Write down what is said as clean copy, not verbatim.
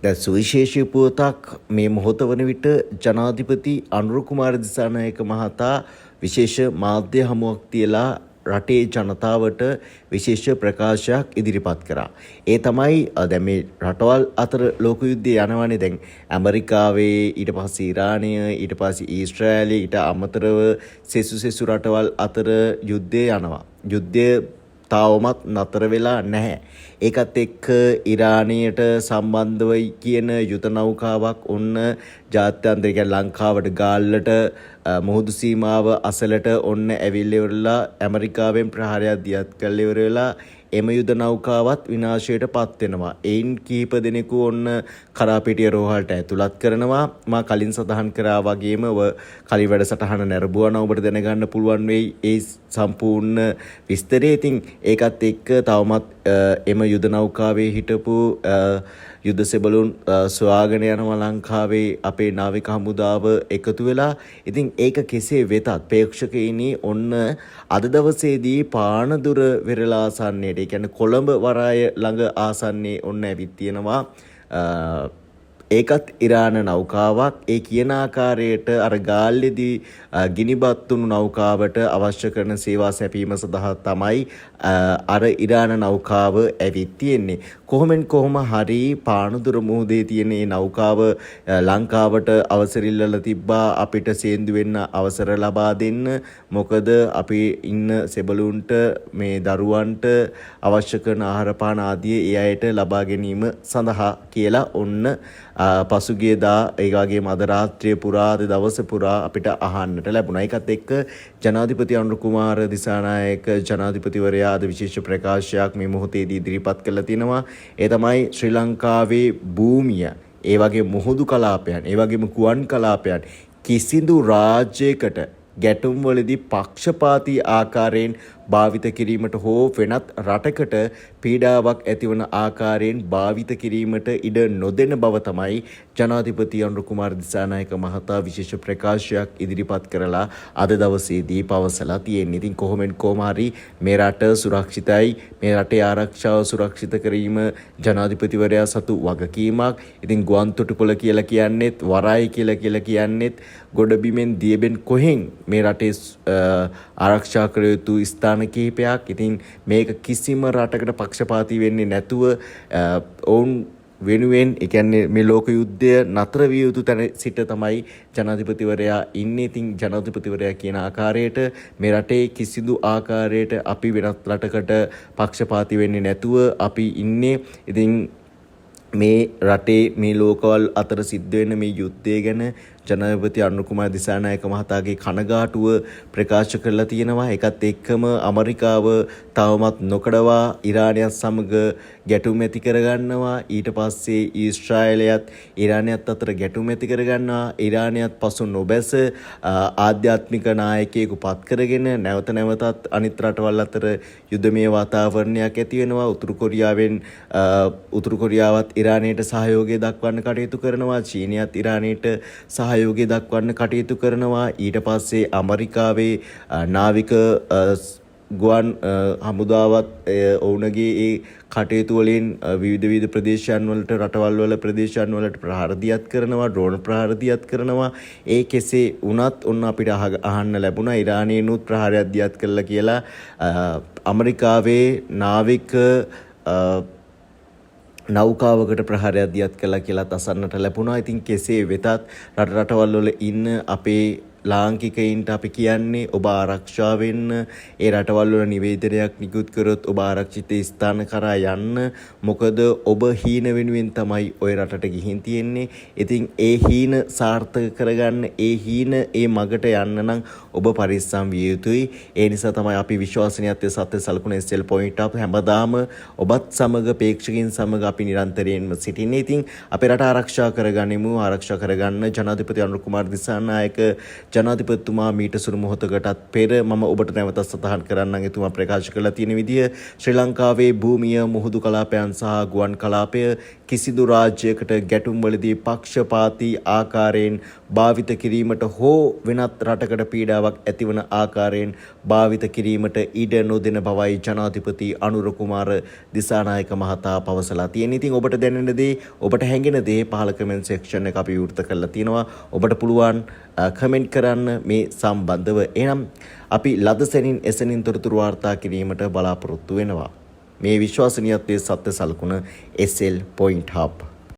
දැන් සුවිශේෂී පුවතක් මේ මොහොත වන විට ජනාධිපති අනුර කුමාර දිසානායක මහතා විශේෂ මාධ්‍ය හමුවක් තියලා රටේ ජනතාවට විශේෂ ප්‍රකාශයක් ඉදිරිපත් කරා. ඒ තමයි දැන් මේ රටවල් අතර ලෝක යුද්ධය යනවානේ. දැන් ඇමරිකාවේ, ඊට පස්සේ ඉරානය, ඊට පස්සේ ඊශ්‍රායලය, ඊට අමතරව සෙසු රටවල් අතර යුද්ධය යනවා. යුද්ධය තාවමත් නතර වෙලා නැහැ. ඒකත් එක්ක ඉරානයට සම්බන්ධවයි කියන යුද නෞකාවක් ඔන්න ජාත්‍යන්තර ලංකාවට ගාල්ලට මුහුදු සීමාව අසලට ඔන්න ඇවිල්ලා ඉවරලා ඇමරිකාවෙන් ප්‍රහාරයක් දියත් කළා ඉවරලා එම යුද නෞකාවත් විනාශයට පත් වෙනවා. එයින් කීප දෙනෙකු ඔන්න කරාපිටිය රෝහලට ඇතුළත් කරනවා. මා කලින් සඳහන් කරා වගේම කලින් වැඩසටහන නැරඹුවා නම් ඔබට දැනගන්න පුළුවන් වෙයි ඒ සම්පූර්ණ විස්තරය. ඉතින් ඒකත් එක්ක තවමත් එම යුද නෞකාවේ හිටපු යුද සෙබළුන් සොයාගෙන යනවා ලංකාවේ අපේ නාවික හමුදාව එකතු වෙලා. ඉතින් ඒක කෙසේ වෙතත් ප්‍රේක්ෂකයිනි ඔන්න අද දවසේදී පානදුර වෙරළ ආසන්නයේට, ඒ කියන්නේ කොළඹ වරාය ළඟ ආසන්නයේ ඔන්න ඇවිත් තියෙනවා. ඒකත් ඉරාන නෞකාවක්. ඒ කියන ආකාරයට අර ගාල්ලේදී ගිනිබත් වුණු නෞකාවට අවශ්‍ය කරන සේවා සැපීම සඳහා තමයි අර ඉරාන නෞකාව ඇවිත් තියෙන්නේ. කොහොම හරි පානදුර මුහුදේ තියෙන මේ නෞකාව ලංකාවට අවසර ඉල්ලලා තිබ්බා අපිට සේන්දු වෙන්න අවසර ලබා දෙන්න. මොකද අපි ඉන්න සෙබළුන්ට මේ දරුවන්ට අවශ්‍ය කරන ආහාර පාන ආදී ඒ අයට ලබා ගැනීම සඳහා කියලා ඔන්න පසුගියදා ඒ වගේම අද රාත්‍රිය පුරා අද දවස පුරා අපිට අහන්නට ලැබුණා. ඒකත් එක්ක ජනාධිපති අනුර කුමාර දිසානායක ජනාධිපතිවරයා අද විශේෂ ප්‍රකාශයක් මේ මොහොතේදී ඉදිරිපත් කළා තිනවා. ඒ තමයි ශ්‍රී ලංකාවේ භූමිය, ඒ වගේ මුහුදු කලාපයන්, ඒ වගේම ගුවන් කලාපයන් කිසිදු රාජ්‍යයකට ගැටුම් වලදී පක්ෂපාතී ආකාරයෙන් භාවිත කිරීමට හෝ වෙනත් රටකට පීඩාවක් ඇතිවන ආකාරයෙන් භාවිත කිරීමට ඉඩ නොදෙන බව තමයි ජනාධිපති අනුර කුමාර දිසානායක මහතා විශේෂ ප්‍රකාශයක් ඉදිරිපත් කරලා අද දවසේදී පවසලා තියෙන්නේ. ඉතින් කොහොම හරි මේ රට සුරක්ෂිතයි, මේ රටේ ආරක්ෂාව සුරක්ෂිත කිරීම ජනාධිපතිවරයා සතු වගකීමක්. ඉතින් ගුවන් තොටුපොළ කියලා කියන්නේත්, වරායි කියලා කියන්නේත් ගොඩබිමෙන් දියබෙන් කොහෙන් මේ රටේ ආරක්ෂා කළ යුතු ස්ථාන කිහිපයක්. ඉතින් මේක කිසිම රටකට පක්ෂපාතී වෙන්නේ නැතුව ඔවුන් වෙනුවෙන්, ඒ කියන්නේ මේ ලෝක යුද්ධය නතර විය යුතු තැන සිට තමයි ජනාධිපතිවරයා ඉන්නේ. ඉතින් ජනාධිපතිවරයා කියන ආකාරයට මේ රටේ කිසිදු ආකාරයට අපි වෙනත් රටකට පක්ෂපාතී වෙන්නේ නැතුව අපි ඉන්නේ. ඉතින් මේ රටේ මේ ලෝකවල අතර සිද්ධ වෙන මේ යුද්ධය ගැන ජනාධිපති අනුර කුමාර දිසානායක මහතාගේ කනගාටුව ප්‍රකාශ කරලා තියෙනවා. ඒකත් එක්කම ඇමරිකාව තවමත් නොකඩවා ඉරානයත් සමග ගැටුම් ඇති කරගන්නවා. ඊට පස්සේ ඊශ්‍රායලයත් ඉරානයත් අතර ගැටුම් ඇති කරගන්නවා. ඉරානයත් පසු නොබැස ආධ්‍යාත්මික නායකයෙකු පත් කරගෙන නැවතත් අනිත් රටවල් අතර යුද්ධමය වාතාවරණයක් ඇති වෙනවා. උතුරු කොරියාවත් ඉරානයට සහයෝගය දක්වන්න කටයුතු කරනවා. චීනයත් ඉරානයට සහයෝගය දක්වන්න කටයුතු කරනවා. ඊට පස්සේ ඇමරිකාවේ නාවික ගුවන් හමුදාවත් ඔවුන්ගේ ඒ කටයුතු වලින් විවිධ ප්‍රදේශයන් වලට, රටවල් වල ප්‍රදේශයන් වලට ප්‍රහාර දියත් කරනවා, ඩ්‍රෝන් ප්‍රහාර දියත් කරනවා. ඒ කෙසේ වුණත් ඔන්න අපිට අහන්න ලැබුණා ඉරානයේනුත් ප්‍රහාරයක් දියත් කළා කියලා. ඇමරිකාවේ නාවික නෞකාවකට ප්‍රහාරයක් දියත් කළා කියලාත් අසන්නට ලැබුණා. ඉතින් කෙසේ වෙතත් රටවල් වල ඉන්න අපේ ලාංකිකයින්ට අපි කියන්නේ ඔබ ආරක්ෂා වෙන්න. ඒ රටවල් වල නිවේදනයක් නිකුත් කරොත් ඔබ ආරක්ෂිත ස්ථාන කරා යන්න. මොකද ඔබ හීන වෙනුවෙන් තමයි ওই රටට ගිහින් තියෙන්නේ. ඉතින් ඒ හීන සාර්ථක කරගන්න, ඒ හීන ඒ මගට යන්න නම් ඔබ පරිස්සම් විය යුතුයි. ඒ නිසා තමයි අපි විශ්වාසනීයත්වයේ සත්‍ය සලකුණ SL point up හැමදාම ඔබත් සමග, ප්‍රේක්ෂකයන් සමග අපි නිරන්තරයෙන්ම සිටින්නේ. ඉතින් අපේ රට ආරක්ෂා කරගනිමු. ආරක්ෂා කරගන්න ජනාධිපති අනුර කුමාර දිසානායක ජනාධිපතිතුමා මීට සුළු මොහොතකටත් පෙර මම ඔබට නැවත සටහන් කරන්නම් එතුමා ප්‍රකාශ කළා තියෙන විදිය ශ්‍රී ලංකාවේ භූමිය මුහුදු කලාපයන් සහ ගුවන් කලාපය කිසිදු රාජ්‍යයකට ගැටුම්වලදී පක්ෂපාතී ආකාරයෙන් භාවිත කිරීමට හෝ වෙනත් රටකට පීඩාවක් ඇතිවන ආකාරයෙන් භාවිත කිරීමට ඉඩ නොදෙන බවයි ජනාධිපති අනුර කුමාර දිසානායක මහතා පවසලා තියෙනවා. ඉතින් ඔබට දැනෙන දේ ඔබට හැඟෙන දේ පහළ කමෙන්ට් සෙක්ෂන් එක අපි විවෘත කරලා තියෙනවා. ඔබට පුළුවන් කමෙන්ට් කරන්න මේ සම්බන්ධව. එහෙනම් අපි ලදසැනින් එසැනින් තොරතුරු වාර්තා කිරීමට බලාපොරොත්තු වෙනවා. මේ විශ්වසනීයත්වයේ සත්‍ය සලකුණ SL Point Hub